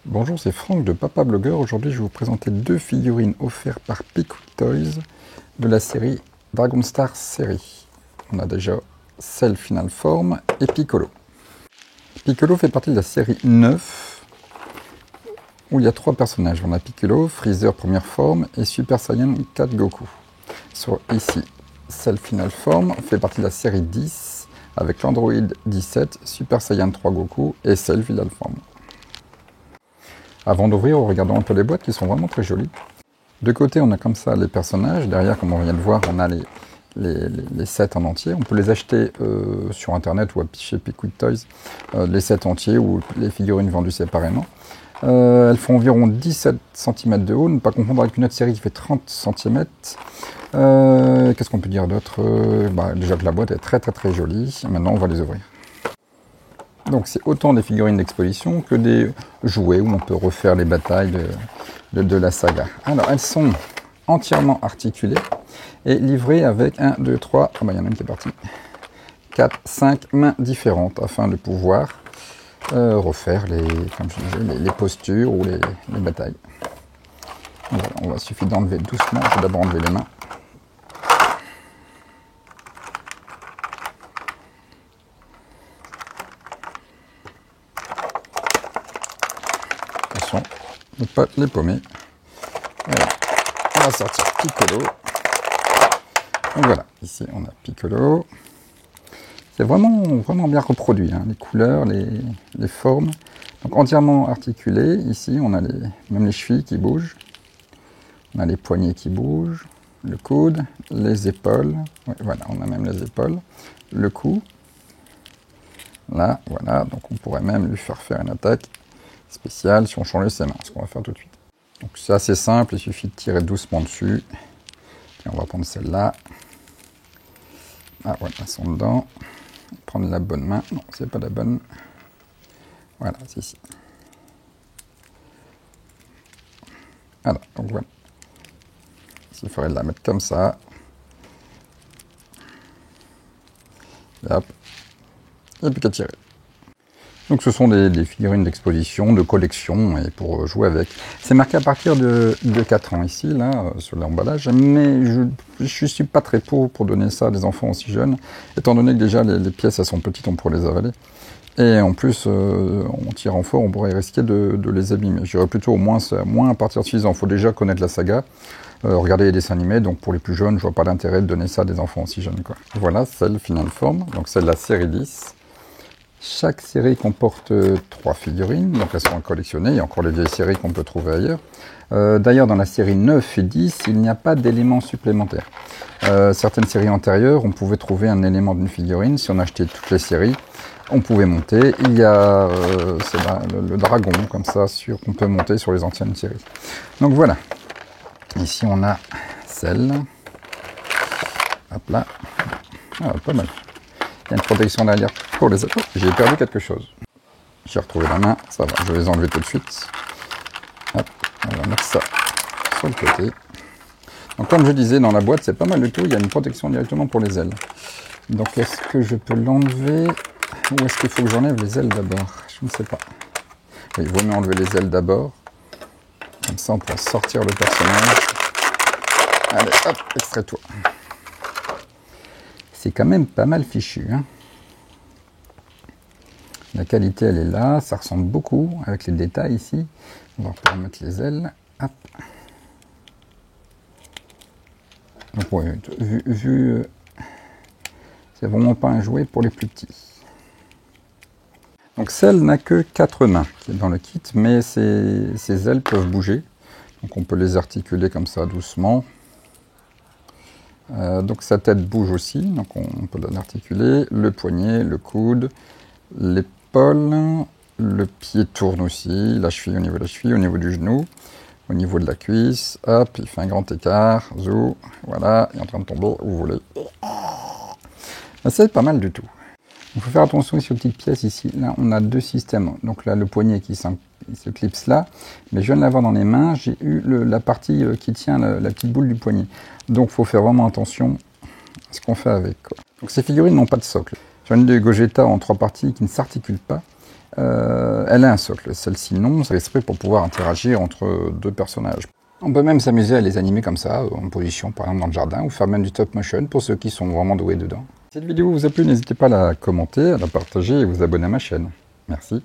Bonjour, c'est Franck de Papa Blogueur. Aujourd'hui, je vais vous présenter deux figurines offertes par Pickwick Toys de la série Dragon Star Series. On a déjà Cell Final Form et Piccolo. Piccolo fait partie de la série 9 où il y a trois personnages. On a Piccolo, Freezer première forme et Super Saiyan 4 Goku. Ici, Cell Final Form fait partie de la série 10 avec l'Android 17, Super Saiyan 3 Goku et Cell Final Form. Avant d'ouvrir, regardons un peu les boîtes qui sont vraiment très jolies. De côté, on a comme ça les personnages. Derrière, comme on vient de voir, on a les sets en entier. On peut les acheter sur Internet ou chez Pickwick Toys, les sets entiers ou les figurines vendues séparément. Elles font environ 17 cm de haut, ne pas confondre avec une autre série qui fait 30 cm. Qu'est-ce qu'on peut dire d'autre? Déjà que la boîte est très jolie. Maintenant, on va les ouvrir. Donc c'est autant des figurines d'exposition que des jouets où on peut refaire les batailles de la saga. Alors elles sont entièrement articulées et livrées avec 1, 2, 3, il y en a une qui est partie, 4, 5 mains différentes afin de pouvoir refaire comme je disais, les postures ou les batailles. Voilà, suffit d'enlever doucement, je vais d'abord enlever les mains. Ne pas les paumer. Voilà. On va sortir Piccolo. Donc voilà, ici on a Piccolo. C'est vraiment bien reproduit, hein, les couleurs, les formes. Donc entièrement articulé. Ici on a même les chevilles qui bougent. On a les poignets qui bougent, le coude, les épaules. Ouais, voilà, on a même les épaules, le cou. Là, voilà, donc on pourrait même lui faire une attaque spécial si on changeait ses mains, ce qu'on va faire tout de suite. Donc c'est assez simple, il suffit de tirer doucement dessus. Et on va prendre celle-là. Ah voilà, elles sont dedans. Prendre la bonne main. Non, c'est pas la bonne. Voilà, c'est ici. Voilà, donc voilà. Il faudrait la mettre comme ça. Et hop. Et puis qu'à tirer. Donc ce sont des figurines d'exposition, de collection, et pour jouer avec. C'est marqué à partir de 4 ans ici, là, sur l'emballage, mais je ne suis pas très pour donner ça à des enfants aussi jeunes, étant donné que déjà les pièces elles sont petites, on pourrait les avaler. Et en plus, en tirant fort, on pourrait risquer de les abîmer. Je dirais plutôt au moins à partir de 6 ans. Il faut déjà connaître la saga, regarder les dessins animés, donc pour les plus jeunes, je vois pas l'intérêt de donner ça à des enfants aussi jeunes, quoi. Voilà, Cell Final Form, donc c'est de la série 10. Chaque série comporte 3 figurines, donc elles sont à collectionner. Il y a encore les vieilles séries qu'on peut trouver ailleurs. D'ailleurs, dans la série 9 et 10, il n'y a pas d'éléments supplémentaires. Certaines séries antérieures, on pouvait trouver un élément d'une figurine. Si on achetait toutes les séries, on pouvait monter. Il y a le dragon, comme ça, qu'on peut monter sur les anciennes séries. Donc voilà. Ici, on a celle. Hop là. Ah, pas mal. Il y a une protection derrière pour les autres. J'ai perdu quelque chose. J'ai retrouvé la main, ça va, je vais les enlever tout de suite. Hop, on va mettre ça sur le côté. Donc comme je disais, dans la boîte, c'est pas mal du tout. Il y a une protection directement pour les ailes. Donc est-ce que je peux l'enlever ou est-ce qu'il faut que j'enlève les ailes d'abord? Je ne sais pas. Oui, il vaut mieux enlever les ailes d'abord. Comme ça, on pourra sortir le personnage. Allez, hop, extrais-toi. C'est quand même pas mal fichu, hein. La qualité, elle est là. Ça ressemble beaucoup avec les détails ici. On va pouvoir mettre les ailes. Hop. Donc, ouais, vu c'est vraiment pas un jouet pour les plus petits. Donc, celle n'a que 4 mains qui est dans le kit, mais ses ailes peuvent bouger. Donc, on peut les articuler comme ça doucement. Donc sa tête bouge aussi, donc on peut l'articuler, le poignet, le coude, l'épaule, le pied tourne aussi, la cheville au niveau de la cheville, au niveau du genou, au niveau de la cuisse, hop, il fait un grand écart, zou, voilà, il est en train de tomber où vous voulez. C'est pas mal du tout. Il faut faire attention ici aux petites pièces ici. Là, on a 2 systèmes. Donc là, le poignet qui se clipse là. Mais je viens de l'avoir dans les mains. J'ai eu la partie qui tient la petite boule du poignet. Donc, il faut faire vraiment attention à ce qu'on fait avec, quoi. Donc, ces figurines n'ont pas de socle. J'en ai des Gogeta en 3 parties qui ne s'articulent pas. Elle a un socle, celle-ci non, c'est exprès pour pouvoir interagir entre deux personnages. On peut même s'amuser à les animer comme ça, en position par exemple dans le jardin, ou faire même du stop motion pour ceux qui sont vraiment doués dedans. Si cette vidéo vous a plu, n'hésitez pas à la commenter, à la partager et vous abonner à ma chaîne. Merci.